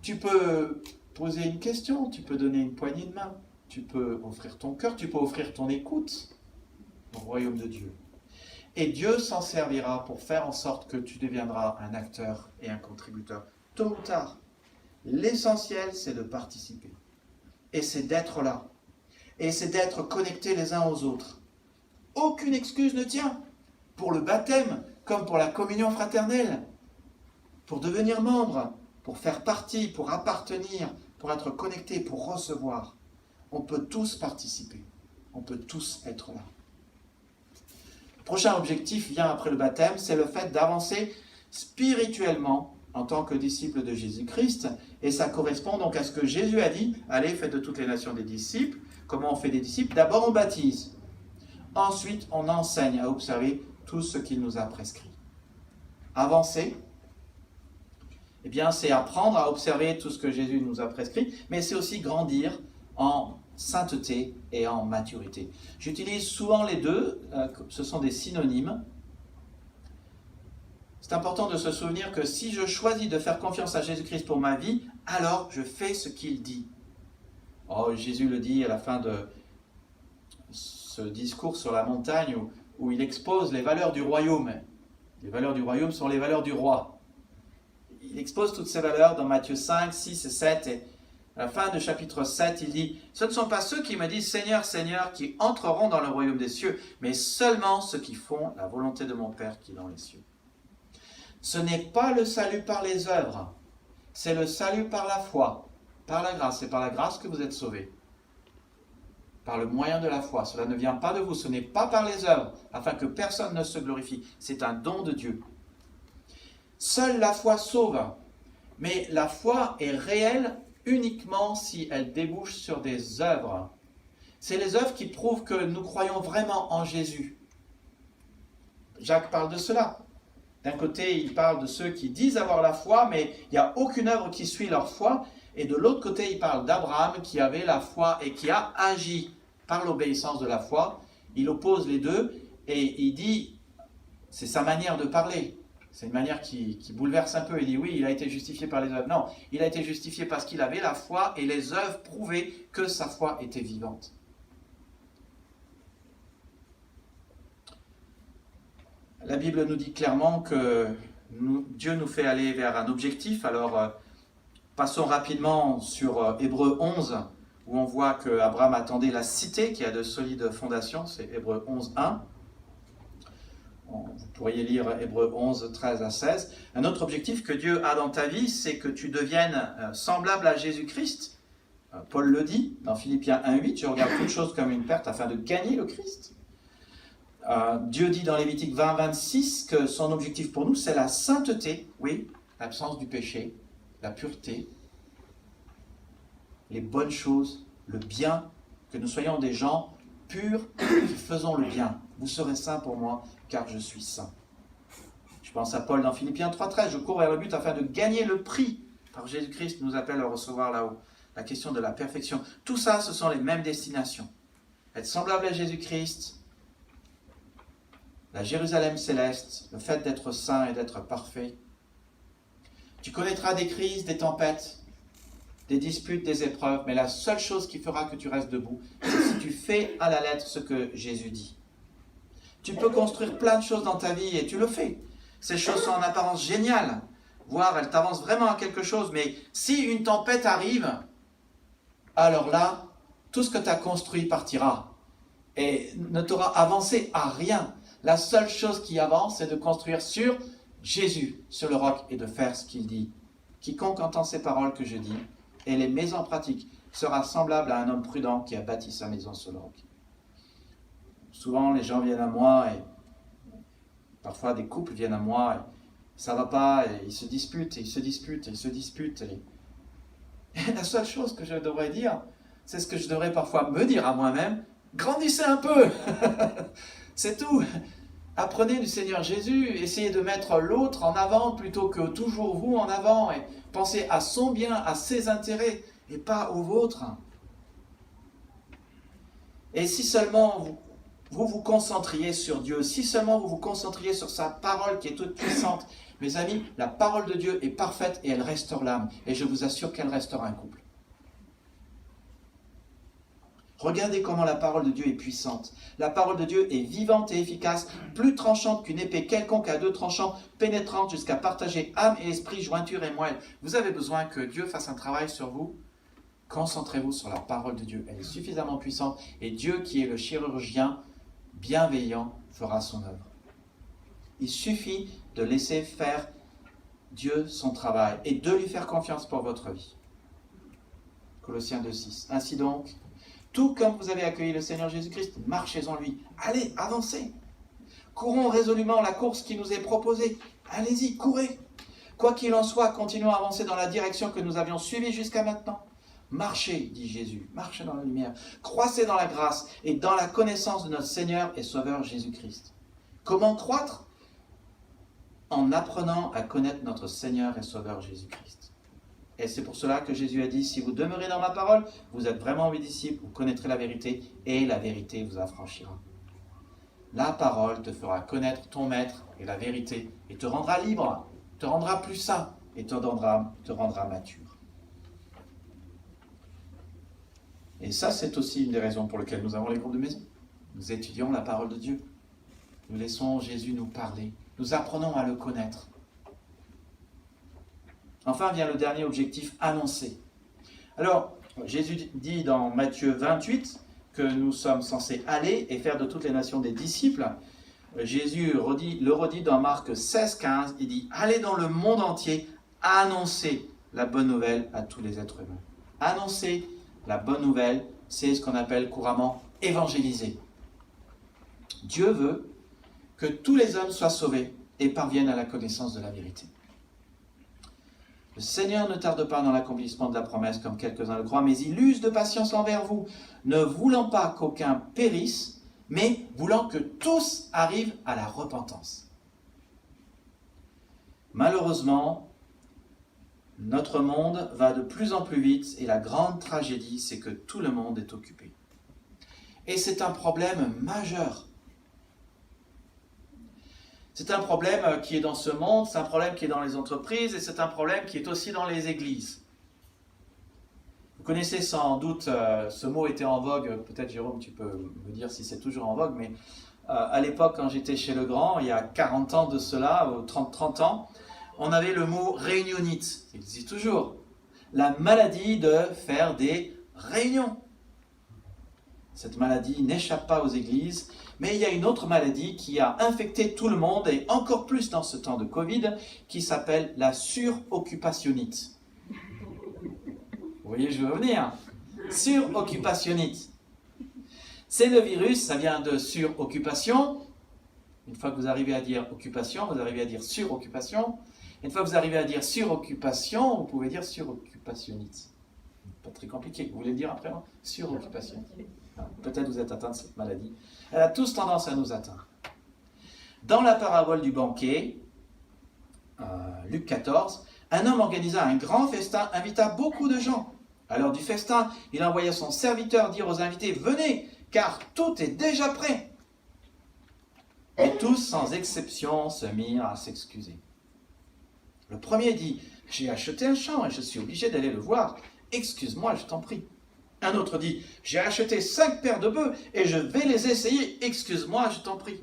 tu peux poser une question, tu peux donner une poignée de main, tu peux offrir ton cœur, tu peux offrir ton écoute au royaume de Dieu. Et Dieu s'en servira pour faire en sorte que tu deviendras un acteur et un contributeur, tôt ou tard. L'essentiel, c'est de participer. Et c'est d'être là. Et c'est d'être connectés les uns aux autres. Aucune excuse ne tient. Pour le baptême, comme pour la communion fraternelle. Pour devenir membre, pour faire partie, pour appartenir, pour être connecté, pour recevoir. On peut tous participer. On peut tous être là. Le prochain objectif vient après le baptême, c'est le fait d'avancer spirituellement en tant que disciple de Jésus-Christ. Et ça correspond donc à ce que Jésus a dit, allez, faites de toutes les nations des disciples. Comment on fait des disciples? D'abord, on baptise. Ensuite, on enseigne à observer tout ce qu'il nous a prescrit. Avancer, eh bien, c'est apprendre à observer tout ce que Jésus nous a prescrit, mais c'est aussi grandir en sainteté et en maturité. J'utilise souvent les deux, ce sont des synonymes. C'est important de se souvenir que si je choisis de faire confiance à Jésus-Christ pour ma vie, alors je fais ce qu'il dit. Oh, Jésus le dit à la fin de ce discours sur la montagne où il expose les valeurs du royaume. Les valeurs du royaume sont les valeurs du roi. Il expose toutes ces valeurs dans Matthieu 5, 6 et 7. Et à la fin du chapitre 7, il dit « Ce ne sont pas ceux qui me disent « Seigneur, Seigneur » qui entreront dans le royaume des cieux, mais seulement ceux qui font la volonté de mon Père qui est dans les cieux. » Ce n'est pas le salut par les œuvres, c'est le salut par la foi, par la grâce. C'est par la grâce que vous êtes sauvés. Par le moyen de la foi. Cela ne vient pas de vous, ce n'est pas par les œuvres, afin que personne ne se glorifie. C'est un don de Dieu. Seule la foi sauve, mais la foi est réelle uniquement si elle débouche sur des œuvres. C'est les œuvres qui prouvent que nous croyons vraiment en Jésus. Jacques parle de cela. D'un côté, il parle de ceux qui disent avoir la foi, mais il n'y a aucune œuvre qui suit leur foi. Et de l'autre côté, il parle d'Abraham qui avait la foi et qui a agi par l'obéissance de la foi. Il oppose les deux et il dit, c'est sa manière de parler. C'est une manière qui bouleverse un peu. Il dit oui, il a été justifié par les œuvres. Non, il a été justifié parce qu'il avait la foi et les œuvres prouvaient que sa foi était vivante. La Bible nous dit clairement que Dieu nous fait aller vers un objectif. Alors, passons rapidement sur Hébreux 11, où on voit qu'Abraham attendait la cité qui a de solides fondations. C'est Hébreux 11, 1. Vous pourriez lire Hébreux 11, 13 à 16. Un autre objectif que Dieu a dans ta vie, c'est que tu deviennes semblable à Jésus-Christ. Paul le dit dans Philippiens 1, 8, « Je regarde toute chose comme une perte afin de gagner le Christ. » Dieu dit dans Lévitique 20, 26 que son objectif pour nous, c'est la sainteté, oui, l'absence du péché, la pureté, les bonnes choses, le bien, que nous soyons des gens purs qui faisons le bien. Vous serez saints pour moi, car je suis saint. Je pense à Paul dans Philippiens 3, 13, « Je cours vers le but afin de gagner le prix. » Par Jésus-Christ nous appelle à recevoir là-haut. La question de la perfection. Tout ça, ce sont les mêmes destinations. Être semblable à Jésus-Christ, la Jérusalem céleste, le fait d'être saint et d'être parfait. Tu connaîtras des crises, des tempêtes, des disputes, des épreuves, mais la seule chose qui fera que tu restes debout, c'est si tu fais à la lettre ce que Jésus dit. Tu peux construire plein de choses dans ta vie et tu le fais. Ces choses sont en apparence géniales, voire elles t'avancent vraiment à quelque chose, mais si une tempête arrive, alors là, tout ce que tu as construit partira et ne t'aura avancé à rien. La seule chose qui avance, c'est de construire sur Jésus, sur le roc, et de faire ce qu'il dit. Quiconque entend ces paroles que je dis et les met en pratique sera semblable à un homme prudent qui a bâti sa maison sur le roc. Souvent, les gens viennent à moi, et parfois des couples viennent à moi, et ça ne va pas, et ils se disputent, et ils se disputent, et ils se disputent. Et la seule chose que je devrais dire, c'est ce que je devrais parfois me dire à moi-même, grandissez un peu. C'est tout. Apprenez du Seigneur Jésus, essayez de mettre l'autre en avant plutôt que toujours vous en avant, et pensez à son bien, à ses intérêts, et pas aux vôtres. Et si seulement vous vous concentriez sur Dieu, si seulement vous vous concentriez sur sa parole qui est toute puissante, mes amis, la parole de Dieu est parfaite et elle restaure l'âme, et je vous assure qu'elle restaure un couple. Regardez comment la parole de Dieu est puissante. La parole de Dieu est vivante et efficace, plus tranchante qu'une épée quelconque à deux tranchants, pénétrante jusqu'à partager âme et esprit, jointure et moelle. Vous avez besoin que Dieu fasse un travail sur vous? Concentrez-vous sur la parole de Dieu. Elle est suffisamment puissante et Dieu, qui est le chirurgien bienveillant, fera son œuvre. Il suffit de laisser faire Dieu son travail et de lui faire confiance pour votre vie. Colossiens 2,6. Ainsi donc, tout comme vous avez accueilli le Seigneur Jésus-Christ, marchez en lui. Allez, avancez. Courons résolument la course qui nous est proposée. Allez-y, courez. Quoi qu'il en soit, continuons à avancer dans la direction que nous avions suivie jusqu'à maintenant. Marchez, dit Jésus, marchez dans la lumière. Croissez dans la grâce et dans la connaissance de notre Seigneur et Sauveur Jésus-Christ. Comment croître? En apprenant à connaître notre Seigneur et Sauveur Jésus-Christ. Et c'est pour cela que Jésus a dit, si vous demeurez dans ma parole, vous êtes vraiment mes disciples, vous connaîtrez la vérité, et la vérité vous affranchira. La parole te fera connaître ton maître et la vérité, et te rendra libre, te rendra plus saint, et te rendra mature. Et ça, c'est aussi une des raisons pour lesquelles nous avons les groupes de maison. Nous étudions la parole de Dieu. Nous laissons Jésus nous parler. Nous apprenons à le connaître. Enfin vient le dernier objectif, annoncer. Alors, Jésus dit dans Matthieu 28 que nous sommes censés aller et faire de toutes les nations des disciples. Jésus le redit dans Marc 16,15, il dit « Allez dans le monde entier, annoncer la bonne nouvelle à tous les êtres humains. » Annoncer la bonne nouvelle, c'est ce qu'on appelle couramment évangéliser. Dieu veut que tous les hommes soient sauvés et parviennent à la connaissance de la vérité. Le Seigneur ne tarde pas dans l'accomplissement de la promesse, comme quelques-uns le croient, mais il use de patience envers vous, ne voulant pas qu'aucun périsse, mais voulant que tous arrivent à la repentance. Malheureusement, notre monde va de plus en plus vite, et la grande tragédie, c'est que tout le monde est occupé. Et c'est un problème majeur. C'est un problème qui est dans ce monde, c'est un problème qui est dans les entreprises, et c'est un problème qui est aussi dans les églises. Vous connaissez sans doute, ce mot était en vogue, peut-être Jérôme, tu peux me dire si c'est toujours en vogue, mais à l'époque, quand j'étais chez Legrand, il y a 40 ans de cela, ou 30 ans, on avait le mot réunionnite, ça existe toujours, la maladie de faire des réunions. Cette maladie n'échappe pas aux églises, mais il y a une autre maladie qui a infecté tout le monde, et encore plus dans ce temps de Covid, qui s'appelle la suroccupationnite. Vous voyez, je veux venir. Suroccupationnite. C'est le virus, ça vient de suroccupation. Une fois que vous arrivez à dire occupation, vous arrivez à dire suroccupation. Une fois que vous arrivez à dire suroccupation, vous pouvez dire suroccupationnite. Pas très compliqué. Vous voulez le dire après, non? Suroccupation. Peut-être vous êtes atteint de cette maladie. Elle a tous tendance à nous atteindre. Dans la parabole du banquet, Luc 14, un homme organisa un grand festin, invita beaucoup de gens. À l'heure du festin, il envoya son serviteur dire aux invités « Venez, car tout est déjà prêt !» Et tous, sans exception, se mirent à s'excuser. Le premier dit j'ai acheté un champ et je suis obligé d'aller le voir. Excuse-moi, je t'en prie. Un autre dit, j'ai acheté 5 paires de bœufs et je vais les essayer. Excuse-moi, je t'en prie.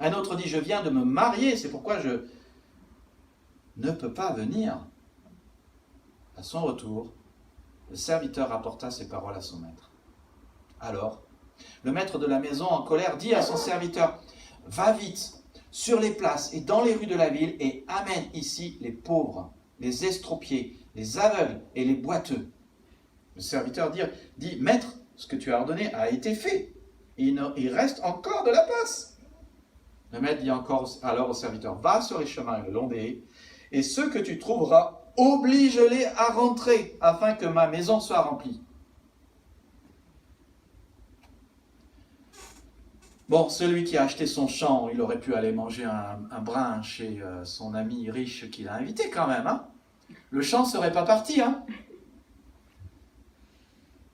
Un autre dit, je viens de me marier, c'est pourquoi je ne peux pas venir. À son retour, le serviteur rapporta ces paroles à son maître. Alors, le maître de la maison, en colère, dit à son serviteur, va vite sur les places et dans les rues de la ville et amène ici les pauvres, les estropiés, les aveugles et les boiteux. Le serviteur dit, maître, ce que tu as ordonné a été fait. Il reste encore de la place. Le maître dit alors au serviteur, va sur les chemins et le long des haies, et ceux que tu trouveras, oblige-les à rentrer, afin que ma maison soit remplie. Bon, celui qui a acheté son champ, il aurait pu aller manger un brin chez son ami riche qu'il a invité quand même. Hein. Le champ ne serait pas parti. Hein.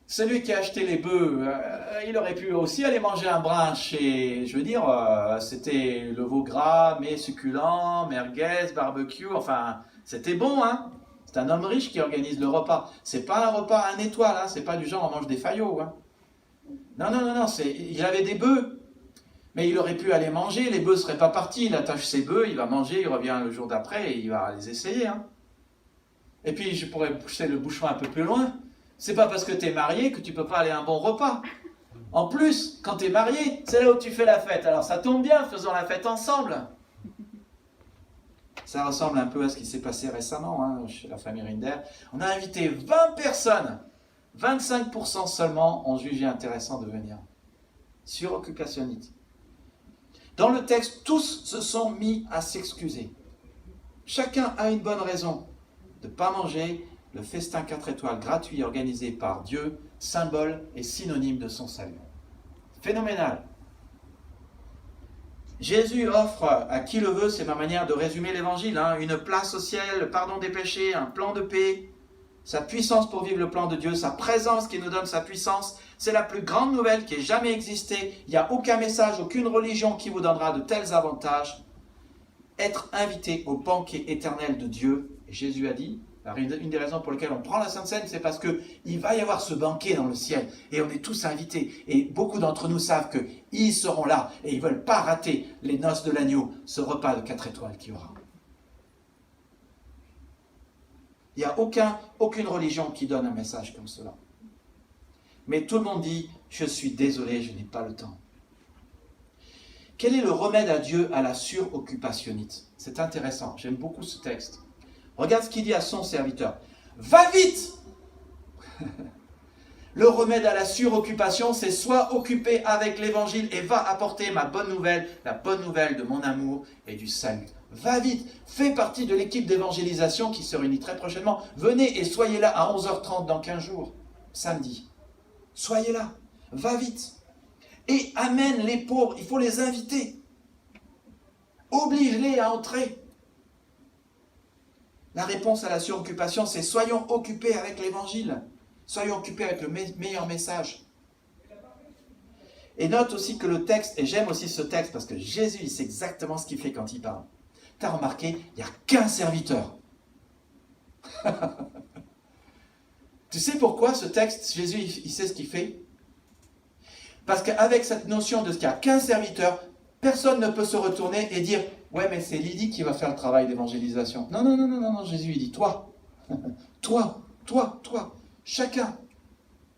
Celui qui a acheté les bœufs, il aurait pu aussi aller manger un brin chez, c'était le veau gras, mais succulent, merguez, barbecue, enfin, c'était bon, hein. C'est un homme riche qui organise le repas. C'est pas un repas à 1 étoile, hein. C'est pas du genre on mange des faillots, hein. Non, il avait des bœufs. Mais il aurait pu aller manger, les bœufs ne seraient pas partis, il attache ses bœufs, il va manger, il revient le jour d'après et il va les essayer, hein. Et puis, je pourrais pousser le bouchon un peu plus loin. C'est pas parce que tu es marié que tu peux pas aller à un bon repas. En plus, quand tu es marié, c'est là où tu fais la fête. Alors ça tombe bien, faisons la fête ensemble. Ça ressemble un peu à ce qui s'est passé récemment hein, chez la famille Rinder. On a invité 20 personnes. 25% seulement ont jugé intéressant de venir. Suroccupationnite. Dans le texte, tous se sont mis à s'excuser. Chacun a une bonne raison de ne pas manger le festin 4 étoiles gratuit organisé par Dieu, symbole et synonyme de son salut. Phénoménal. Jésus offre à qui le veut, c'est ma manière de résumer l'évangile, hein, une place au ciel, le pardon des péchés, un plan de paix, sa puissance pour vivre le plan de Dieu, sa présence qui nous donne sa puissance. C'est la plus grande nouvelle qui ait jamais existé. Il n'y a aucun message, aucune religion qui vous donnera de tels avantages. Être invité au banquet éternel de Dieu. Et Jésus a dit, une des raisons pour lesquelles on prend la Sainte Seine, c'est parce qu'il va y avoir ce banquet dans le ciel. Et on est tous invités. Et beaucoup d'entre nous savent qu'ils seront là. Et ils ne veulent pas rater les noces de l'agneau, ce repas de 4 étoiles qu'il y aura. Il n'y a aucune religion qui donne un message comme cela. Mais tout le monde dit, je suis désolé, je n'ai pas le temps. Quel est le remède à Dieu à la suroccupationnite? C'est intéressant, j'aime beaucoup ce texte. Regarde ce qu'il dit à son serviteur. Va vite! Le remède à la suroccupation, c'est sois occupé avec l'évangile et va apporter ma bonne nouvelle, la bonne nouvelle de mon amour et du salut. Va vite, fais partie de l'équipe d'évangélisation qui se réunit très prochainement. Venez et soyez là à 11h30 dans 15 jours, samedi. Soyez là, va vite. Et amène les pauvres, il faut les inviter. Oblige-les à entrer. La réponse à la suroccupation, c'est soyons occupés avec l'évangile. Soyons occupés avec le meilleur message. Et note aussi que le texte, et j'aime aussi ce texte parce que Jésus, il sait exactement ce qu'il fait quand il parle. Tu as remarqué, il n'y a qu'un serviteur. Tu sais pourquoi ce texte, Jésus, il sait ce qu'il fait? Parce qu'avec cette notion de ce qu'il n'y a qu'un serviteur, personne ne peut se retourner et dire « Ouais, mais c'est Lydie qui va faire le travail d'évangélisation. » Non, Jésus, il dit « Toi, toi, chacun. »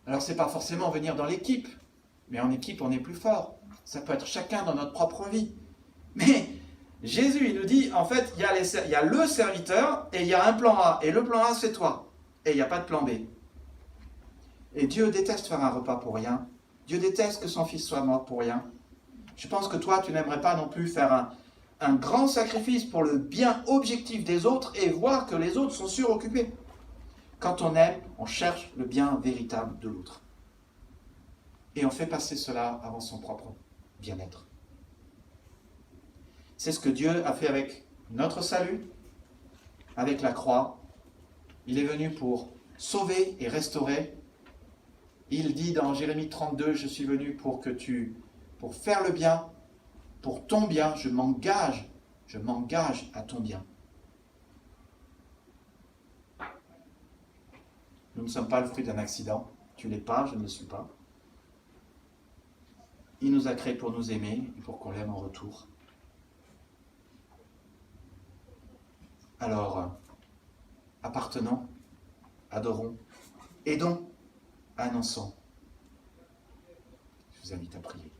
Alors, ce n'est pas forcément venir dans l'équipe, mais en équipe, on est plus fort. Ça peut être chacun dans notre propre vie. Mais Jésus, il nous dit, en fait, il y a le serviteur et il y a un plan A. Et le plan A, c'est toi. Et il n'y a pas de plan B. Et Dieu déteste faire un repas pour rien. Dieu déteste que son fils soit mort pour rien. Je pense que toi, tu n'aimerais pas non plus faire un grand sacrifice pour le bien objectif des autres et voir que les autres sont suroccupés. Quand on aime, on cherche le bien véritable de l'autre. Et on fait passer cela avant son propre bien-être. C'est ce que Dieu a fait avec notre salut, avec la croix. Il est venu pour sauver et restaurer. Il dit dans Jérémie 32, je suis venu pour faire le bien, pour ton bien, je m'engage à ton bien. Nous ne sommes pas le fruit d'un accident. Tu l'es pas, je ne le suis pas. Il nous a créés pour nous aimer et pour qu'on l'aime en retour. Alors, appartenons, adorons, aidons, annonçons. Je vous invite à prier.